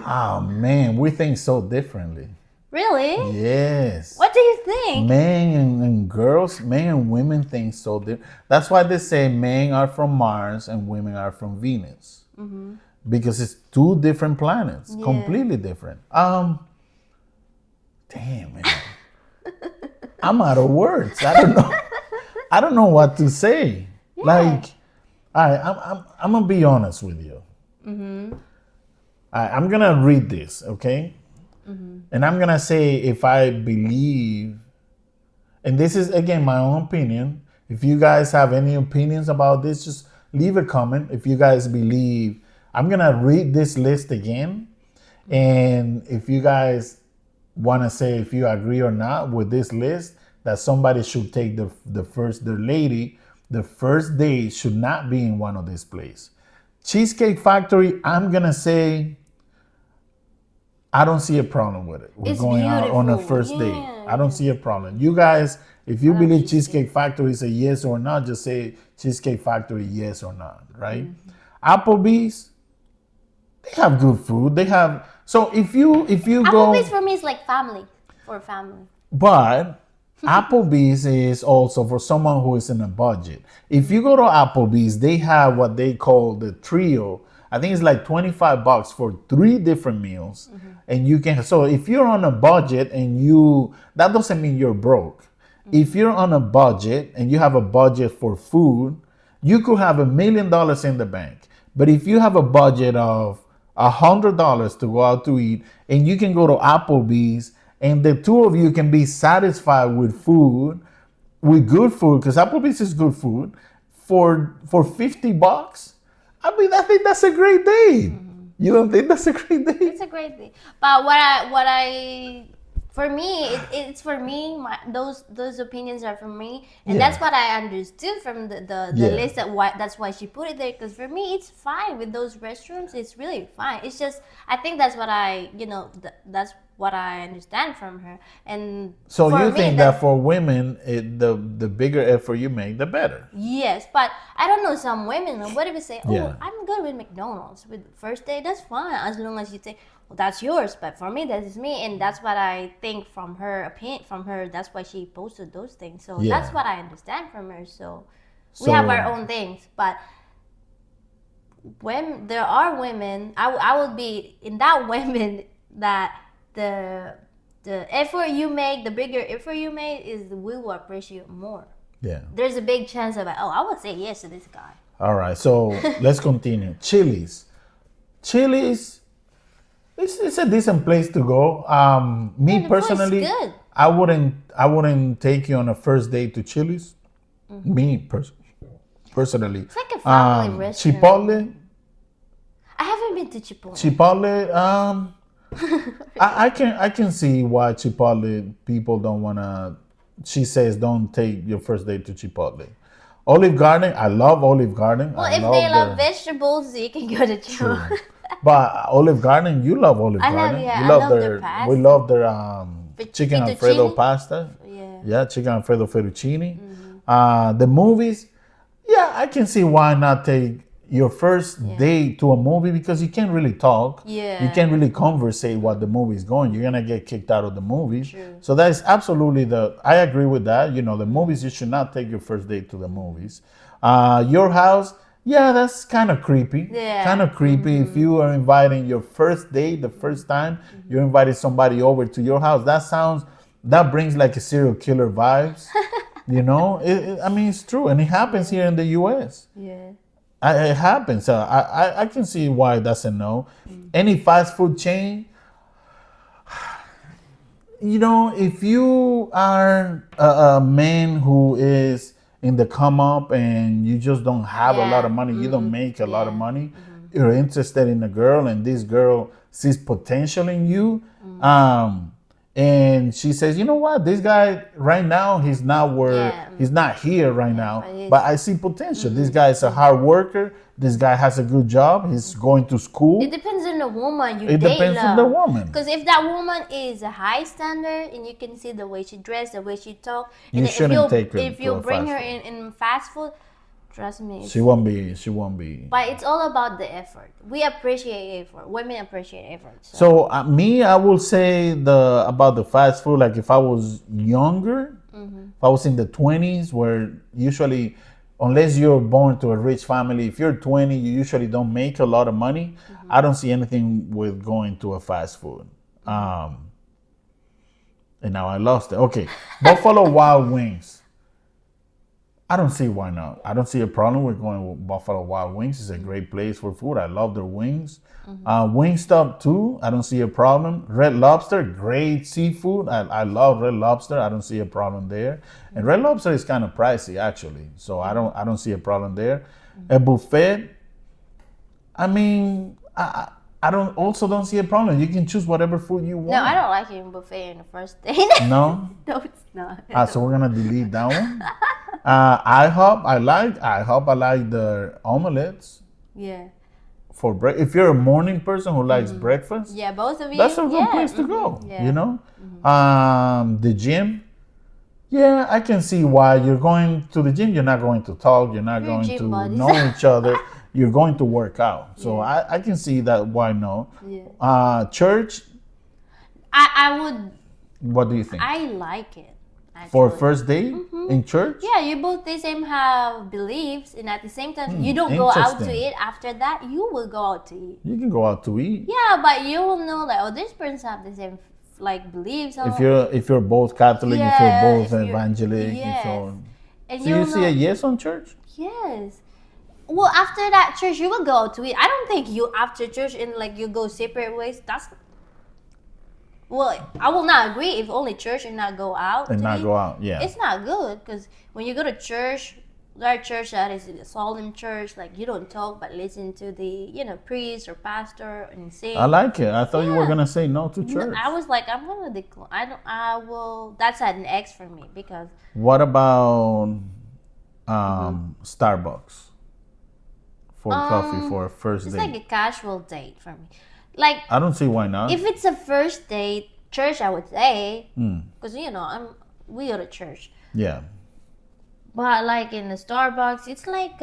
A: Oh man, we think so differently.
B: Really?
A: Yes.
B: What do you think?
A: Men and girls, men and women think so different. That's why they say men are from Mars and women are from Venus. Because it's two different planets,
B: Yeah.
A: completely different. Damn, man. I'm out of words. I don't know. I don't know what to say. Like, all right, I'm gonna be honest with you. All right, I'm gonna read this, okay? And I'm gonna say if I believe, and this is again my own opinion. If you guys have any opinions about this, just leave a comment. If you guys believe, I'm gonna read this list again, and if you guys want to say if you agree or not with this list, that somebody should take the first date should not be in one of these places. Cheesecake Factory, I'm gonna say I don't see a problem with it. We're
B: It's
A: going out on a
B: beautiful.
A: first date.
B: Yeah.
A: I don't see a problem. You guys, if you
B: love
A: believe
B: cheesecake.
A: Cheesecake Factory is a yes or not, just say Cheesecake Factory yes or not, right? Applebee's, they have good food. They have if you go,
B: Applebee's for me is like family. For family.
A: but Applebee's is also for someone who is in a budget. If you go to Applebee's, they have what they call the trio. I think it's like $25 for 3 different meals. And you can, so if you're on a budget and that doesn't mean you're broke. If you're on a budget and you have a budget for food, you could have $1 million in the bank. But if you have a budget of $100 to go out to eat and you can go to Applebee's and the two of you can be satisfied with food, with good food, because Applebee's is good food, for $50, I mean, I think that's a great date. You don't think that's a great date?
B: It's a great thing. But for me, it's for me. Those opinions are for me, and
A: Yeah.
B: that's what I understood from the
A: Yeah.
B: list. That's why she put it there. Because for me, it's fine with those restrooms. It's really fine. It's just I think that's what that's what I understand from her. And
A: So
B: for
A: you
B: me,
A: think that for women, the bigger effort you make, the better.
B: Yes, but I don't know some women. What if we say, "Oh,
A: Yeah.
B: I'm good with McDonald's with first date"? That's fine as long as you take. Well, that's yours, but for me, that is me, and that's what I think from her opinion. From her, that's why she posted those things. So
A: Yeah.
B: that's what I understand from her. So we have our own things, but when there are women, I would be in that women that the effort you make, the bigger effort you make, is we will appreciate more.
A: Yeah.
B: There's a big chance of I would say yes to this guy.
A: All right. So let's continue. Chili's, it's a decent place to go. Me
B: Yeah, the food is
A: personally,
B: good.
A: I wouldn't take you on a first date to Chili's. Me personally,
B: It's like a family restaurant.
A: Chipotle.
B: I haven't been to Chipotle.
A: Chipotle, I can see why Chipotle people don't wanna. She says don't take your first date to Chipotle. Olive Garden, I love Olive Garden.
B: Well,
A: I
B: if
A: love
B: they love
A: their,
B: vegetables, you can go to
A: true.
B: Chipotle.
A: But Olive Garden, you love Olive Garden.
B: Yeah,
A: You
B: I
A: love
B: love their pasta.
A: we love their chicken Alfredo
B: Fettuccine?
A: pasta.
B: Yeah.
A: Yeah, chicken Alfredo fettuccine. The movies, yeah, I can see why not take your first date to a movie because you can't really talk.
B: Yeah.
A: You can't really conversate what the movie is going. You're gonna get kicked out of the movie.
B: True.
A: So that is absolutely I agree with that. You know, the movies, you should not take your first date to the movies. Your house, yeah, that's kind of creepy.
B: Yeah.
A: Kind of creepy if you are inviting your first date the first time, you're inviting somebody over to your house. That brings like a serial killer vibes. You know, I mean, it's true, and it happens here in the U.S.
B: Yeah.
A: It happens. So I can see why that's a no. Any fast food chain, you know, if you are a man who is in the come up and you just don't have a lot of money, you don't make a lot of money, you're interested in a girl and this girl sees potential in you, and she says, you know what, this guy right now, he's not he's not here right now, but I see potential. This guy is a hard worker. This guy has a good job. He's going to school.
B: It depends on the woman you
A: It
B: date.
A: depends on the woman.
B: Because if that woman is a high standard and you can see the way she dressed, the way she talk,
A: You
B: and then
A: shouldn't take her
B: if
A: to
B: you
A: a
B: bring
A: fast
B: her
A: food.
B: in fast food, trust me.
A: She won't be.
B: But it's all about the effort. We appreciate effort. Women appreciate effort.
A: So I will say about the fast food. Like if I was younger, if I was in the 20s, where usually, unless you're born to a rich family, if you're 20, you usually don't make a lot of money. I don't see anything with going to a fast food. And now I lost it. Okay, Buffalo Wild Wings. I don't see why not. I don't see a problem with going with Buffalo Wild Wings. It's a great place for food. I love their wings. Wingstop too. I don't see a problem. Red Lobster, great seafood. I love Red Lobster. I don't see a problem there. And Red Lobster is kind of pricey actually, so I don't see a problem there. A buffet. I mean, I don't see a problem. You can choose whatever food you want.
B: No, I don't like eating buffet in the first date.
A: No.
B: No, it's not.
A: So we're gonna delete that one. IHOP, I like the omelets
B: Yeah.
A: for breakfast. If you're a morning person who likes breakfast,
B: Yeah, both of you.
A: that's a good place to go. You know, the gym. Yeah, I can see why you're going to the gym. You're not going to talk. You're not going
B: gym
A: to
B: buddies.
A: know each other. You're going to work out. So I can see that. Why no?
B: Yeah.
A: Church.
B: I would.
A: What do you think?
B: I like it.
A: For
B: Actually.
A: first date in church?
B: Yeah, you both the same have beliefs, and at the same time, you don't go out to
A: interesting.
B: eat. After that, you will go out to eat.
A: You can go out to eat.
B: Yeah, but you will know like, oh, this person have the same like beliefs.
A: If you're both Catholic,
B: Yeah,
A: if you're both
B: if you're-
A: evangelic,
B: yes. And
A: so
B: you'll
A: you see
B: know-
A: a yes on church?
B: Yes. Well, after that church, you will go out to eat. I don't think you after church and like you go separate ways. Well, I will not agree if only church and not go out.
A: And
B: to
A: not
B: eat.
A: go out, yeah.
B: It's not good because when you go to church, there are church that is a solemn church, like you don't talk but listen to the priest or pastor and sing.
A: I like it. I thought you were
B: Yeah.
A: gonna say no to
B: No,
A: church.
B: I was like, I'm gonna decline. I will. That's an X for me because
A: What about Starbucks for coffee for a first
B: it's
A: date?
B: like a casual date for me. Like
A: I don't see why not.
B: if it's a first date, church, I would say,
A: Hmm.
B: because we go to church.
A: Yeah.
B: But like in the Starbucks, it's like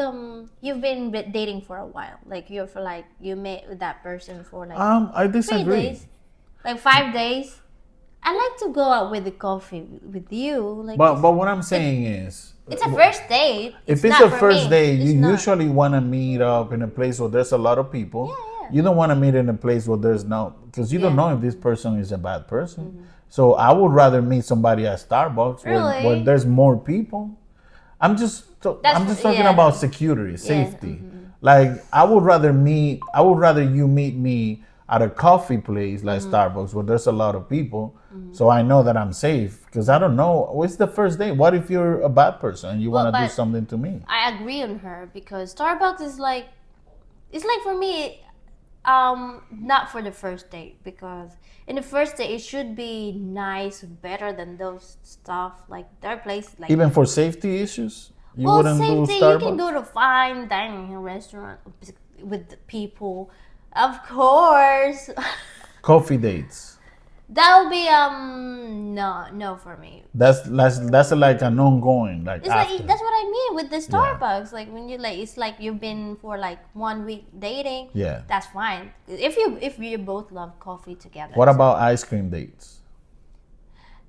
B: you've been dating for a while. Like you met with that person for like
A: I
B: 3
A: disagree.
B: days, like 5 days. I like to go out with the coffee with you. Like
A: But what I'm saying is,
B: it's a first date.
A: if it's
B: not
A: a
B: for
A: first
B: me.
A: date,
B: It's
A: you
B: not.
A: usually want to meet up in a place where there's a lot of people.
B: Yeah.
A: You don't want to meet in a place where there's no, because you don't
B: Yeah.
A: know if this person is a bad person. So I would rather meet somebody at Starbucks where
B: Really?
A: there's more people. I'm just talking
B: yeah.
A: about security, safety. Like I would rather you meet me at a coffee place like Starbucks where there's a lot of people, so I know that I'm safe. Because I don't know, what's the first date? What if you're a bad person and you want to do
B: but-
A: something to me?
B: I agree on her because Starbucks is like, it's like for me, Not for the first date, because in the first date it should be nice, better than those stuff like their place. Like
A: Even for safety issues, you
B: well,
A: wouldn't do
B: safety. You can
A: Starbucks.
B: go to fine dining restaurant with the people, of course.
A: Coffee dates.
B: That would be no for me.
A: That's like an ongoing like
B: It's
A: after.
B: like that's what I mean with the Starbucks. Like when you like, it's like you've been for like 1 week dating.
A: Yeah.
B: That's fine. If you both love coffee together.
A: What about ice cream dates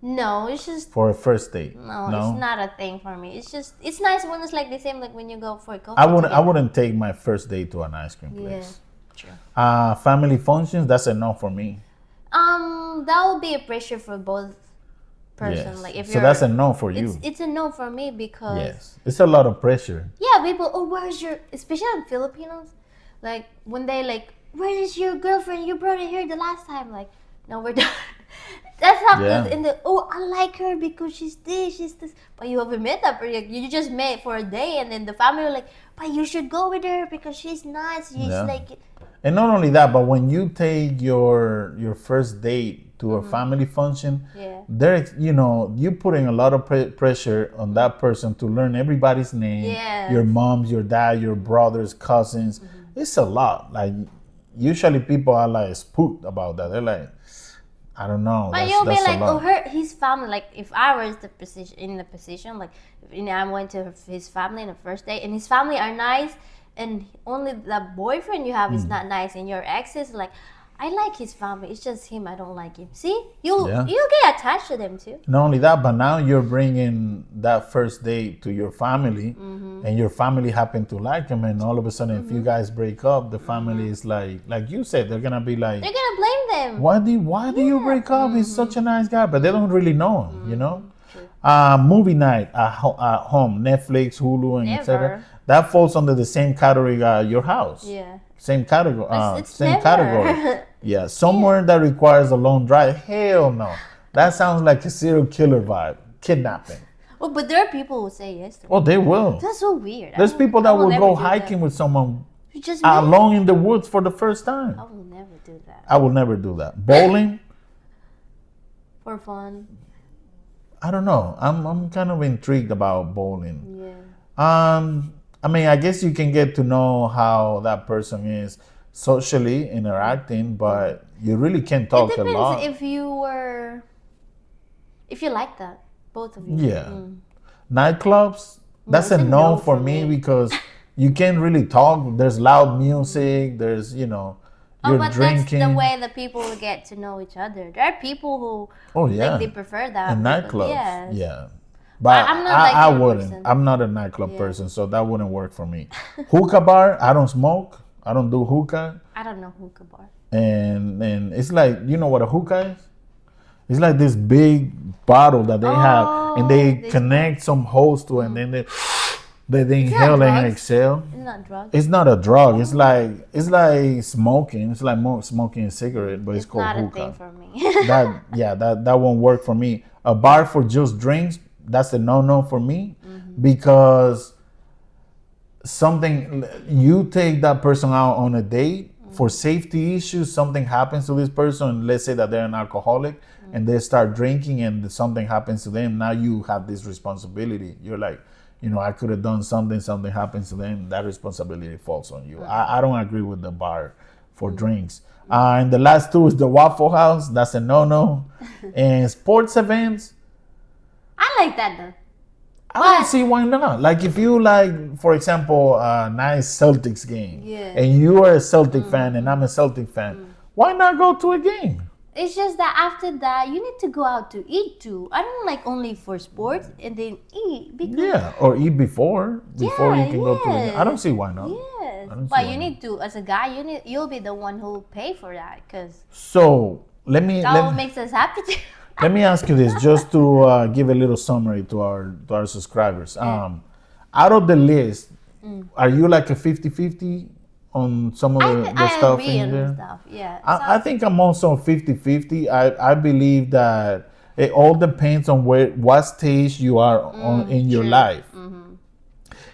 B: No, it's just
A: for a first date?
B: no, it's not a thing for me. It's just it's nice when it's like the same like when you go for a coffee.
A: I wouldn't take my first date to an ice cream place.
B: True.
A: Family functions, that's a no for me.
B: That would be a pressure for both person.
A: Yes.
B: Like if
A: So
B: you're,
A: that's a no for you.
B: it's a no for me because
A: Yes. It's a lot of pressure.
B: yeah, people. Oh, where's your? Especially in Filipinos, like when they like, where is your girlfriend? You brought it here the last time. Like, no, we're done. That's not
A: Yeah.
B: in the. Oh, I like her because she's this. But you haven't met that. You just met for a day, and then the family were like, but you should go with her because she's nice. She's
A: Yeah.
B: like.
A: And not only that, but when you take your first date to a family function,
B: Yeah.
A: there you're putting a lot of pressure on that person to learn everybody's name,
B: Yes.
A: your moms, your dad, your brothers, cousins. It's a lot. Like usually people are like spooked about that. They're like, I don't know.
B: But you'll be
A: that's a
B: like,
A: lot.
B: oh, his family. Like, if I was in the position, like, if I went to his family in the first day, and his family are nice, and only the boyfriend you have is not nice, and your ex is like, I like his family. It's just him. I don't like him. See, you get attached to them too.
A: Not only that, but now you're bringing that first date to your family, and your family happen to like him, and all of a sudden, if you guys break up, the family is like you said, they're gonna be like,
B: They're gonna blame them.
A: why do you break up? He's such a nice guy, but they don't really know him, you know. Movie night at home, Netflix, Hulu, and etc.
B: Never.
A: That falls under the same category your house.
B: Yeah.
A: Same category.
B: It's
A: Same
B: never.
A: category. Yeah, somewhere that requires a long drive. Hell no. That sounds like a serial killer vibe. Kidnapping.
B: Well, but there are people who say yes to me.
A: Oh, they will.
B: That's so weird.
A: There's people that will
B: never
A: go
B: do
A: hiking
B: that.
A: with someone
B: You just met.
A: alone in the woods for the first time.
B: I will never do that
A: I will never do that. Bowling.
B: for fun.
A: I don't know. I'm kind of intrigued about bowling.
B: Yeah.
A: I mean, I guess you can get to know how that person is socially interacting, but you really can't talk
B: It
A: a lot.
B: depends if you like that, both of you.
A: Yeah. Nightclubs, that's a
B: it's a
A: no
B: no
A: for
B: for
A: me
B: me.
A: because you can't really talk. There's loud music. There's,
B: Oh,
A: you're
B: but
A: drinking.
B: that's the way the people get to know each other. There are people who
A: Oh, yeah.
B: like they prefer that.
A: In nightclubs.
B: Yes.
A: Yeah. But
B: I'm not that
A: I
B: kind of
A: wouldn't.
B: person.
A: I'm not a nightclub person, so that wouldn't work for me. Hookah bar, I don't smoke. I don't do hookah.
B: I don't know hookah bar.
A: And it's like, you know what a hookah is? It's like this big bottle that they have, and they connect some holes to it, and then they inhale and
B: drugs?
A: exhale.
B: It's not drugs.
A: It's not a drug. It's like smoking. It's like smoking a cigarette, but it's called
B: Not
A: hookah.
B: a thing for me.
A: that won't work for me. A bar for just drinks, that's a no for me,
B: Mm-hmm.
A: because you take that person out on a date for safety issues, something happens to this person, let's say that they're an alcoholic and they start drinking and something happens to them, now you have this responsibility. You're like, I could have done something happens to them, that responsibility falls on you. I don't agree with the bar for drinks. And the last two is the Waffle House, that's a no. And sports events,
B: I like that though.
A: I don't see why not. Like if you like, for example, a nice Celtics game, and you are a Celtic fan and I'm a Celtic fan, why not go to a game?
B: It's just that after that you need to go out to eat too. I don't like only for sports and then eat because
A: Yeah, or eat before you can go to the game. I don't see why not.
B: yes,
A: I don't see
B: but
A: why
B: you
A: not.
B: need to as a guy. You'll be the one who'll pay for that because
A: So let me
B: that what makes us happy too.
A: let me ask you this, just to give a little summary to our subscribers. Out of the list, are you like a 50-50 on some of the
B: I
A: stuff
B: agree
A: in
B: on
A: there?
B: stuff. Yeah.
A: I think I'm also 50-50. I believe that it all depends on what stage you are on in your life.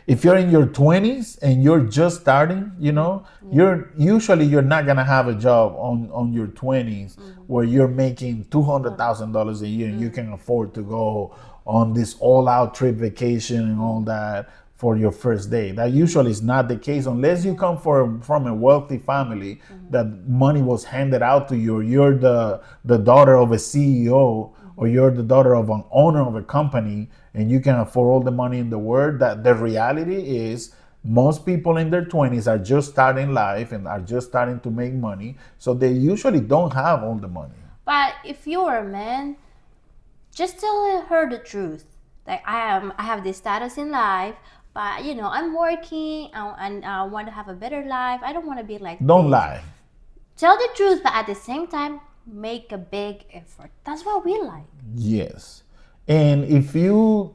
A: if you're in your 20s and you're just starting, you're not gonna have a job on your 20s where you're making $200,000 a year and you can afford to go on this all-out trip vacation and all that for your first day. That usually is not the case unless you come from a wealthy family that money was handed out to you, or you're the daughter of a CEO, or you're the daughter of an owner of a company and you can afford all the money in the world. That the reality is most people in their 20s are just starting life and are just starting to make money, so they usually don't have all the money.
B: But if you're a man, just tell her the truth. Like, I have this status in life, but I'm working and I want to have a better life. I don't want to be like
A: Don't
B: this.
A: lie.
B: Tell the truth, but at the same time, make a big effort. That's what we like.
A: Yes. And if you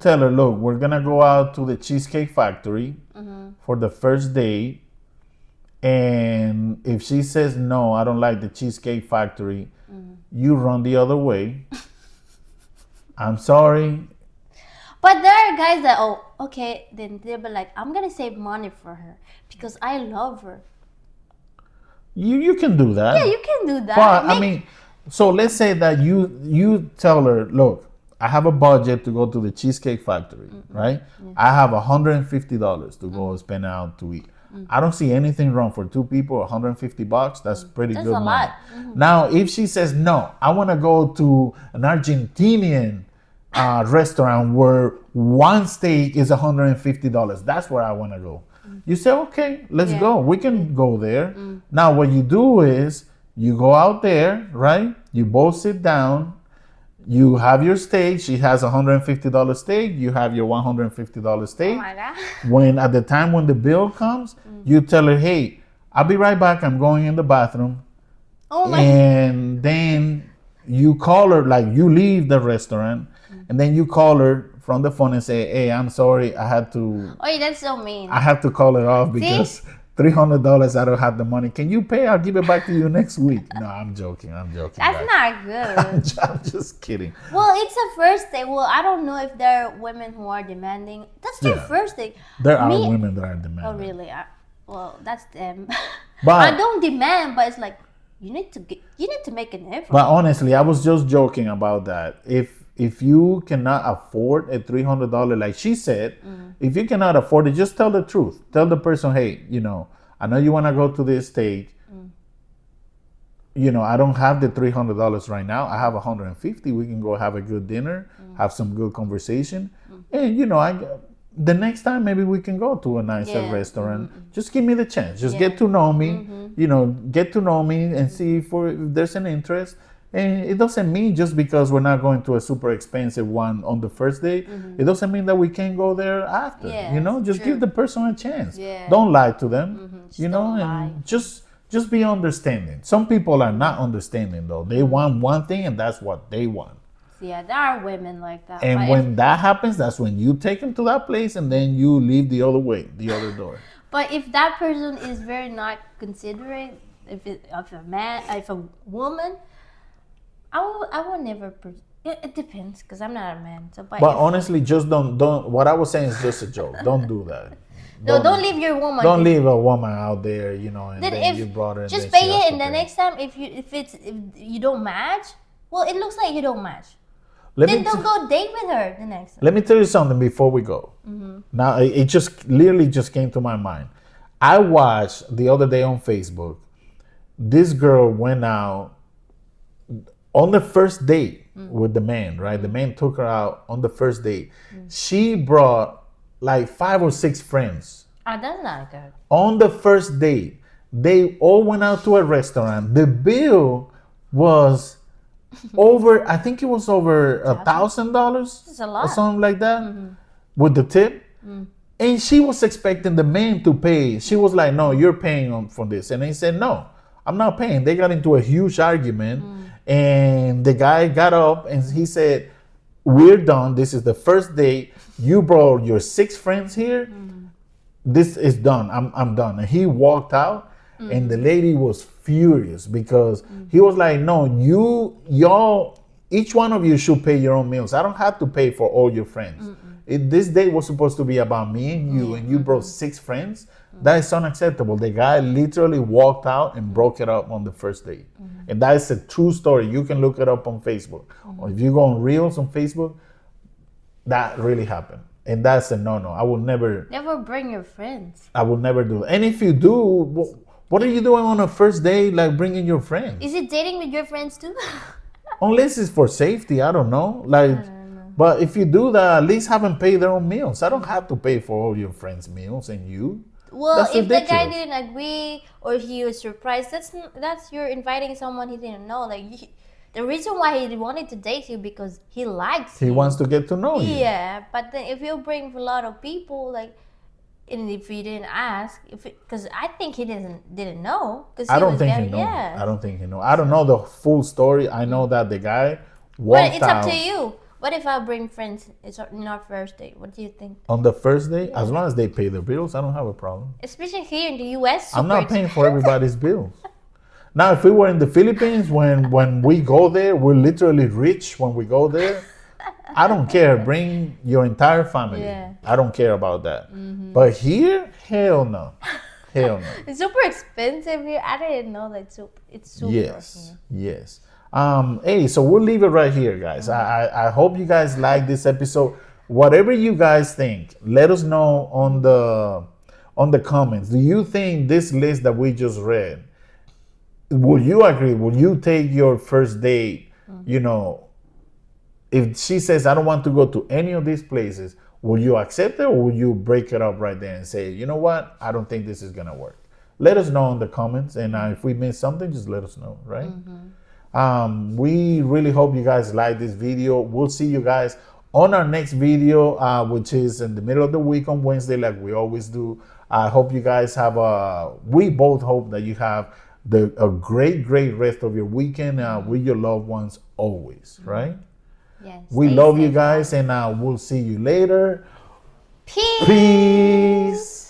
A: tell her, look, we're gonna go out to the Cheesecake Factory for the first day, and if she says no, I don't like the Cheesecake Factory, you run the other way. I'm sorry.
B: But there are guys that, okay, then they'll be like, I'm gonna save money for her because I love her.
A: You can do that.
B: Yeah, you can do that.
A: But so let's say that you tell her, look, I have a budget to go to the Cheesecake Factory, right? Yeah. I have $150 to go spend out to eat. I don't see anything wrong for two people. $150, that's pretty good money. Lot. Now, if she says no, I want to go to an Argentinian restaurant where one steak is $150. That's where I want to go. You say, okay, let's go. We can go there. Now, what you do is you go out there, right? You both sit down. You have your steak. She has $150 steak. You have your $150 steak.
B: Oh my God.
A: When at the time when the bill comes, you tell her, hey, I'll be right back. I'm going in the bathroom.
B: Oh my.
A: And then you call her, like you leave the restaurant, and then you call her from the phone and say, hey, I'm sorry. I had to.
B: Oh, that's so mean.
A: I have to call her off because $300, I don't have the money. Can you pay? I'll give it back to you next week. No, I'm joking.
B: That's not good.
A: I'm just kidding.
B: Well, it's a first date. Well, I don't know if there are women who are demanding. That's their first date.
A: There are women that are demanding.
B: Oh, really? Well, that's them.
A: But
B: I don't demand, but it's like you need to make an effort.
A: But honestly, I was just joking about that. If you cannot afford a $300, like she said, if you cannot afford it, just tell the truth. Tell the person, hey, I know you want to go to this stage. I don't have the $300 right now. I have $150. We can go have a good dinner, have some good conversation. And, the next time maybe we can go to a nicer restaurant. Just give me the chance. Just get to know me, get to know me and see if there's an interest. And it doesn't mean just because we're not going to a super expensive one on the first day, it doesn't mean that we can't go there after. Just give the person a chance. Don't lie to them, and just be understanding. Some people are not understanding though. They want one thing and that's what they want.
B: Yeah, there are women like that.
A: And when that happens, that's when you take them to that place and then you leave the other way, the other door.
B: But if that person is very not considerate, if a woman, I will never. It depends because I'm not a man. So, but
A: honestly, just don't. What I was saying is just a joke. Don't do that.
B: Don't leave your woman.
A: Don't leave a woman out there, and then you brought her.
B: Just pay it, and the next time, if you don't match, well, it looks like you don't match. Then don't go date with her the next time.
A: Let me tell you something before we go. Now, it just literally just came to my mind. I watched the other day on Facebook. This girl went out on the first date with the man, right? The man took her out on the first date. She brought like 5 or 6 friends.
B: Oh, that's not good.
A: On the first date, they all went out to a restaurant. The bill was over, I think it was over $1,000.
B: That's a lot.
A: Or something like that with the tip. And she was expecting the man to pay. She was like, no, you're paying for this. And he said, no, I'm not paying. They got into a huge argument. And the guy got up and he said, we're done. This is the first date. You brought your 6 friends here. This is done. I'm done. And he walked out. And the lady was furious because he was like, no, y'all, each one of you should pay your own meals. I don't have to pay for all your friends. This date was supposed to be about me and you, and you brought 6 friends. That is unacceptable. The guy literally walked out and broke it up on the first date. And that is a true story. You can look it up on Facebook. Or if you go on Reels on Facebook, that really happened. And that's a no-no. I will never
B: bring your friends.
A: I will never do that. And if you do, what are you doing on a first date, like bringing your friends?
B: Is it dating with your friends too?
A: Unless it's for safety, I don't know. Like, but if you do that, at least have them pay their own meals. I don't have to pay for all your friends' meals and you.
B: Well,
A: That's
B: if
A: ridiculous.
B: the guy didn't agree or he was surprised, that's you're inviting someone he didn't know. Like the reason why he wanted to date you because he likes you.
A: He wants to get to know you.
B: Yeah, but then if you bring a lot of people, like, and if you didn't ask, because I think he didn't know.
A: I don't think he knows.
B: Yeah.
A: I don't think he knows. I don't know the full story. I know that the guy walked
B: But it's
A: out.
B: up to you. What if I bring friends? It's in our first date. What do you think?
A: On the first day, as long as they pay their bills, I don't have a problem.
B: Especially here in the U.S.
A: I'm not paying for everybody's bills. Now, if we were in the Philippines, when we go there, we're literally rich when we go there. I don't care. Bring your entire family.
B: Yeah.
A: I don't care about that. But here, hell no. Hell no.
B: It's super expensive here. I didn't know that it's super.
A: Yes. Yes. Hey, so we'll leave it right here, guys. I hope you guys like this episode. Whatever you guys think, let us know on the comments. Do you think this list that we just read, will you agree? Will you take your first date, you know, if she says, I don't want to go to any of these places, will you accept it or will you break it up right there and say, you know what? I don't think this is going to work. Let us know in the comments. And if we missed something, just let us know, right? We really hope you guys like this video. We'll see you guys on our next video, which is in the middle of the week on Wednesday, like we always do. I hope you guys have we both hope that you have a great rest of your weekend with your loved ones always, right?
B: Yes.
A: We love you guys, and we'll see you later.
B: Peace.
A: Peace.